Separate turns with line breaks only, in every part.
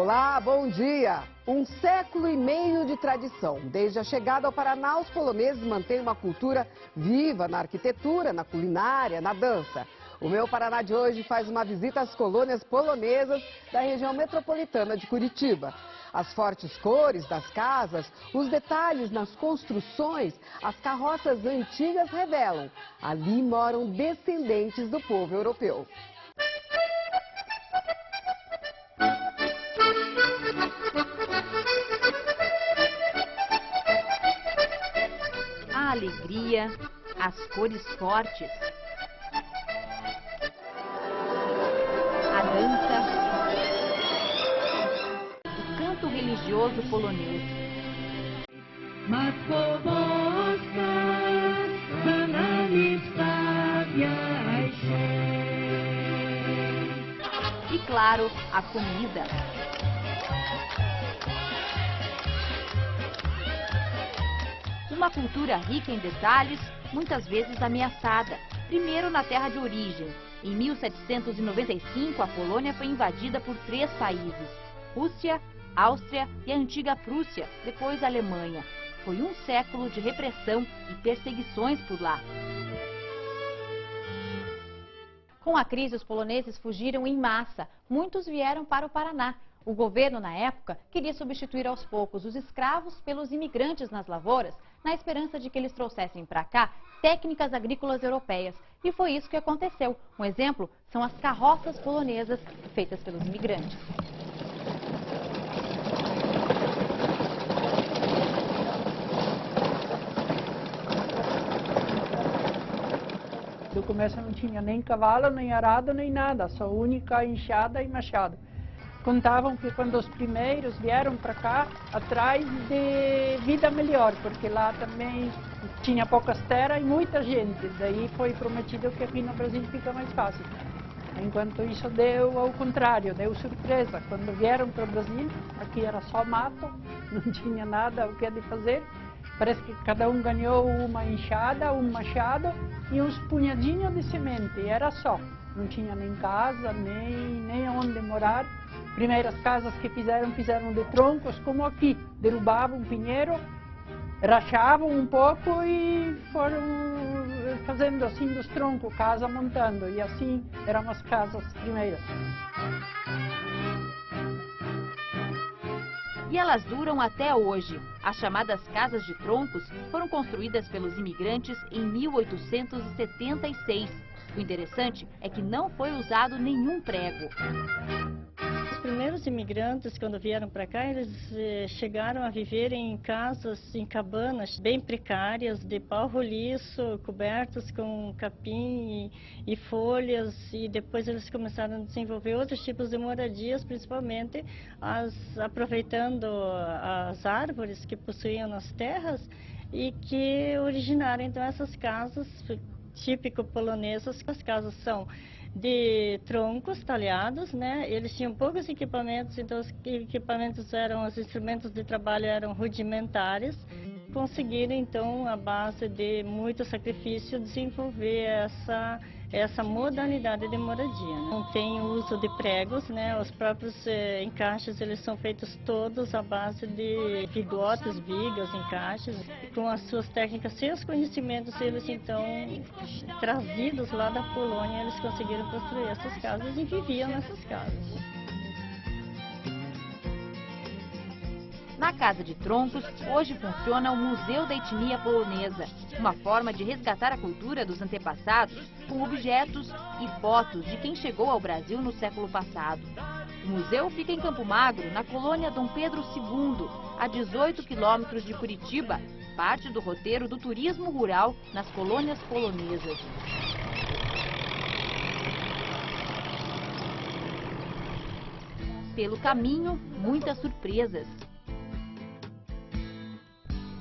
Olá, bom dia! Um século e meio de tradição. Desde a chegada ao Paraná, os poloneses mantêm uma cultura viva na arquitetura, na culinária, na dança. O Meu Paraná de hoje faz uma visita às colônias polonesas da região metropolitana de Curitiba. As fortes cores das casas, os detalhes nas construções, as carroças antigas revelam. Ali moram descendentes do povo europeu.
A alegria, as cores fortes, a dança, o canto religioso polonês. E claro, a comida. Uma cultura rica em detalhes, muitas vezes ameaçada. Primeiro na terra de origem. Em 1795, a Polônia foi invadida por 3 países: Rússia, Áustria e a antiga Prússia, depois a Alemanha. Foi um século de repressão e perseguições por lá. Com a crise, os poloneses fugiram em massa. Muitos vieram para o Paraná. O governo, na época, queria substituir aos poucos os escravos pelos imigrantes nas lavouras, na esperança de que eles trouxessem para cá técnicas agrícolas europeias. E foi isso que aconteceu. Um exemplo são as carroças polonesas feitas pelos imigrantes.
No começo não tinha nem cavalo, nem arado, nem nada, só única enxada e machado. Contavam que quando os primeiros vieram para cá, atrás de vida melhor, porque lá também tinha poucas terras e muita gente. Daí foi prometido que aqui no Brasil fica mais fácil. Enquanto isso deu ao contrário, deu surpresa. Quando vieram para o Brasil, aqui era só mato, não tinha nada o que de fazer. Parece que cada um ganhou uma enxada, um machado e uns punhadinhos de semente, era só. Não tinha nem casa, nem onde morar. Primeiras casas que fizeram de troncos, como aqui. Derrubavam um pinheiro, rachavam um pouco e foram fazendo assim dos troncos, casa montando. E assim eram as casas primeiras.
E elas duram até hoje. As chamadas casas de troncos foram construídas pelos imigrantes em 1876. O interessante é que não foi usado nenhum prego.
Os primeiros imigrantes, quando vieram para cá, eles chegaram a viver em casas, em cabanas bem precárias, de pau roliço, cobertas com capim e folhas, e depois eles começaram a desenvolver outros tipos de moradias, principalmente aproveitando as árvores que possuíam nas terras e que originaram então essas casas típico polonesas. As casas são de troncos talhados, né? Eles tinham poucos equipamentos, então os instrumentos de trabalho eram rudimentares. Conseguiram então, à base de muito sacrifício, desenvolver essa modalidade de moradia, né? Não tem uso de pregos, né? Os próprios encaixes, eles são feitos todos à base de vigotes, vigas, encaixes. Com as suas técnicas, seus conhecimentos, eles então, trazidos lá da Polônia, eles conseguiram construir essas casas e viviam nessas casas.
Na Casa de Troncos, hoje funciona o Museu da Etnia Polonesa, uma forma de resgatar a cultura dos antepassados com objetos e fotos de quem chegou ao Brasil no século passado. O museu fica em Campo Magro, na colônia Dom Pedro II, a 18 quilômetros de Curitiba, parte do roteiro do turismo rural nas colônias polonesas. Pelo caminho, muitas surpresas.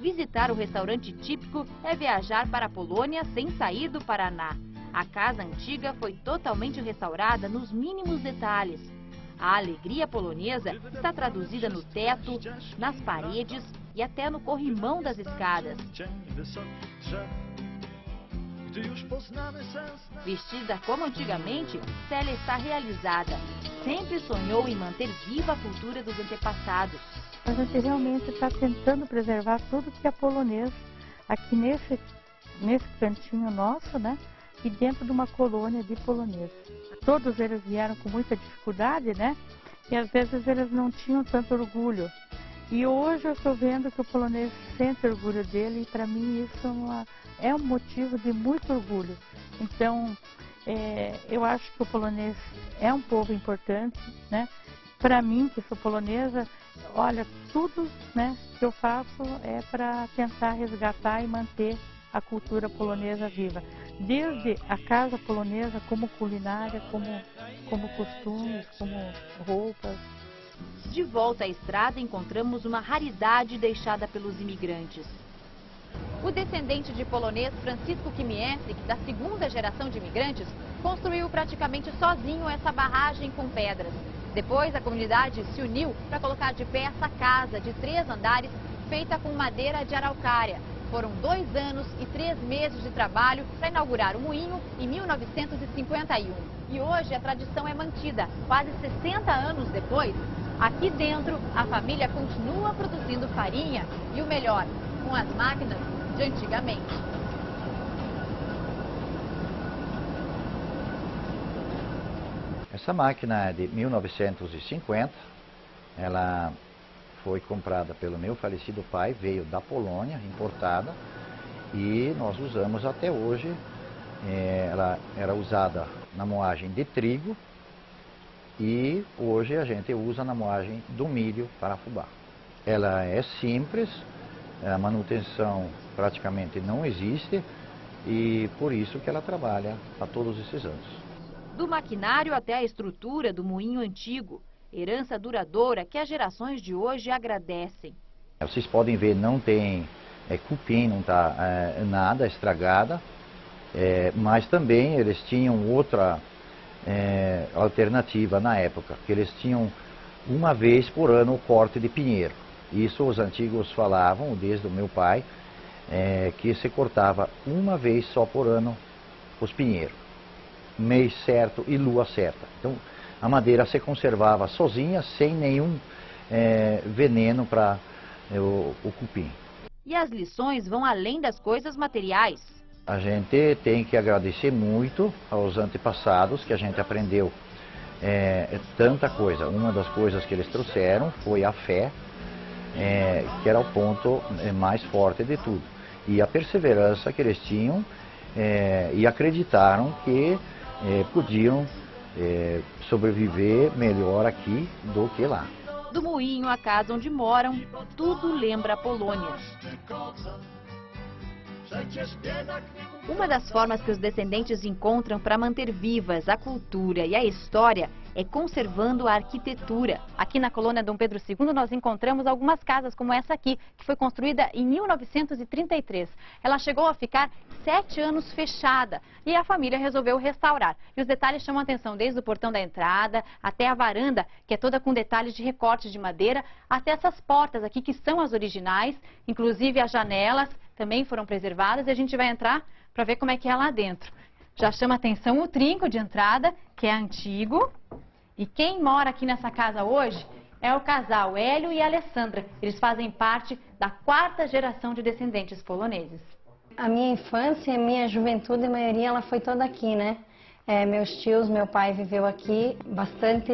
Visitar o restaurante típico é viajar para a Polônia sem sair do Paraná. A casa antiga foi totalmente restaurada nos mínimos detalhes. A alegria polonesa está traduzida no teto, nas paredes e até no corrimão das escadas. Vestida como antigamente, Célia está realizada. Sempre sonhou em manter viva a cultura dos antepassados.
A gente realmente está tentando preservar tudo que é polonês aqui nesse cantinho nosso, né? E dentro de uma colônia de poloneses. Todos eles vieram com muita dificuldade, né? E às vezes eles não tinham tanto orgulho. E hoje eu estou vendo que o polonês sente orgulho dele e para mim isso é um motivo de muito orgulho. Então, eu acho que o polonês é um povo importante, né? Para mim, que sou polonesa, olha, tudo, né, que eu faço é para tentar resgatar e manter a cultura polonesa viva. Desde a casa polonesa, como culinária, como costumes, como roupas.
De volta à estrada, encontramos uma raridade deixada pelos imigrantes. O descendente de polonês Francisco Kimiewski, da segunda geração de imigrantes, construiu praticamente sozinho essa barragem com pedras. Depois, a comunidade se uniu para colocar de pé essa casa de 3 andares, feita com madeira de araucária. Foram 2 anos e 3 meses de trabalho para inaugurar o moinho em 1951. E hoje a tradição é mantida. Quase 60 anos depois, aqui dentro a família continua produzindo farinha e o melhor, com as máquinas de antigamente.
Essa máquina é de 1950, ela foi comprada pelo meu falecido pai, veio da Polônia, importada, e nós usamos até hoje. Ela era usada na moagem de trigo e hoje a gente usa na moagem do milho para fubá. Ela é simples, a manutenção praticamente não existe e por isso que ela trabalha há todos esses anos.
Do maquinário até a estrutura do moinho antigo, herança duradoura que as gerações de hoje agradecem.
Vocês podem ver, não tem cupim, não está nada estragada, mas também eles tinham outra alternativa na época, que eles tinham uma vez por ano o corte de pinheiro. Isso os antigos falavam, desde o meu pai, que se cortava uma vez só por ano os pinheiros, mês certo e lua certa. Então, a madeira se conservava sozinha, sem nenhum veneno para o cupim.
E as lições vão além das coisas materiais.
A gente tem que agradecer muito aos antepassados, que a gente aprendeu tanta coisa. Uma das coisas que eles trouxeram foi a fé, que era o ponto mais forte de tudo. E a perseverança que eles tinham e acreditaram que podiam sobreviver melhor aqui do que lá.
Do moinho à casa onde moram, tudo lembra a Polônia. Uma das formas que os descendentes encontram para manter vivas a cultura e a história é conservando a arquitetura. Aqui na colônia Dom Pedro II nós encontramos algumas casas como essa aqui, que foi construída em 1933. Ela chegou a ficar 7 anos fechada e a família resolveu restaurar. E os detalhes chamam a atenção, desde o portão da entrada até a varanda, que é toda com detalhes de recortes de madeira, até essas portas aqui que são as originais, inclusive as janelas também foram preservadas e a gente vai entrar para ver como é que é lá dentro. Já chama atenção o trinco de entrada, que é antigo. E quem mora aqui nessa casa hoje é o casal Hélio e Alessandra. Eles fazem parte da 4ª geração de descendentes poloneses.
A minha infância, a minha juventude, a maioria ela foi toda aqui, né? Meus tios, meu pai viveu aqui, bastante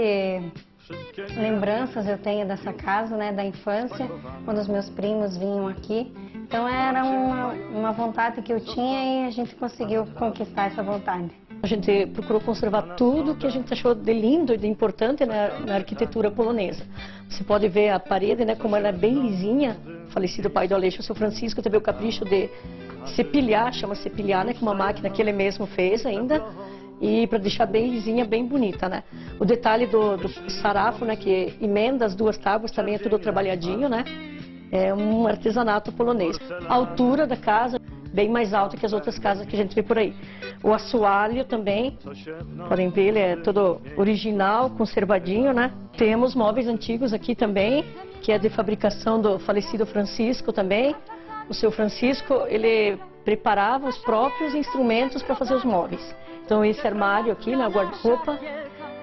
lembranças eu tenho dessa casa, né, da infância, quando os meus primos vinham aqui. Então era uma vontade que eu tinha e a gente conseguiu conquistar essa vontade.
A gente procurou conservar tudo que a gente achou de lindo e de importante na arquitetura polonesa. Você pode ver a parede, né, como ela é bem lisinha. O falecido pai do Aleixo, o seu Francisco, teve o capricho de cepilhar, chama cepilhar, né, com uma máquina que ele mesmo fez ainda. E para deixar bem lisinha, bem bonita, né? O detalhe do sarafo, né, que emenda as 2 tábuas, também é tudo trabalhadinho, né? É um artesanato polonês. A altura da casa, bem mais alta que as outras casas que a gente vê por aí. O assoalho também, podem ver, ele é todo original, conservadinho, né? Temos móveis antigos aqui também, que é de fabricação do falecido Francisco também. O seu Francisco, ele
preparava os próprios instrumentos para fazer os móveis. Então esse armário aqui, na guarda-roupa,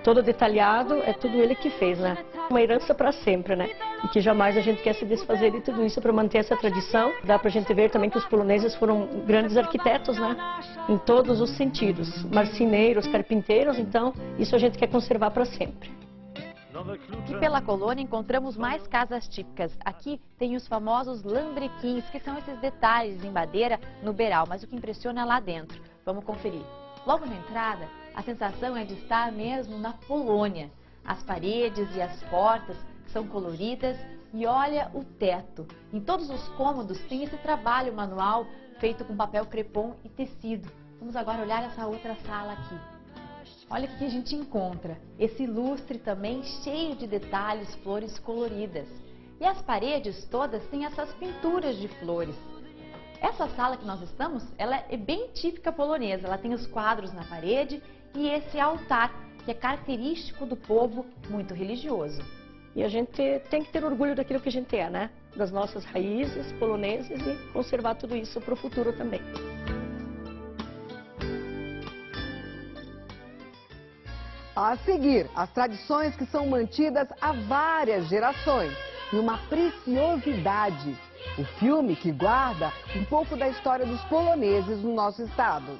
todo detalhado, é tudo ele que fez, né? Uma herança para sempre, né? E que jamais a gente quer se desfazer de tudo isso para manter essa tradição. Dá para a gente ver também que os poloneses foram grandes arquitetos, né? Em todos os sentidos. Marceneiros, carpinteiros, então isso a gente quer conservar para sempre.
E pela colônia encontramos mais casas típicas. Aqui tem os famosos lambrequins, que são esses detalhes em madeira no beiral, mas o que impressiona é lá dentro. Vamos conferir. Logo na entrada, a sensação é de estar mesmo na Polônia. As paredes e as portas são coloridas e olha o teto. Em todos os cômodos tem esse trabalho manual feito com papel crepom e tecido. Vamos agora olhar essa outra sala aqui. Olha o que a gente encontra. Esse lustre também cheio de detalhes, flores coloridas. E as paredes todas têm essas pinturas de flores. Essa sala que nós estamos, ela é bem típica polonesa. Ela tem os quadros na parede e esse altar, que é característico do povo, muito religioso.
E a gente tem que ter orgulho daquilo que a gente é, né? Das nossas raízes polonesas e conservar tudo isso para o futuro também.
A seguir, as tradições que são mantidas há várias gerações e uma preciosidade. O filme que guarda um pouco da história dos poloneses no nosso estado.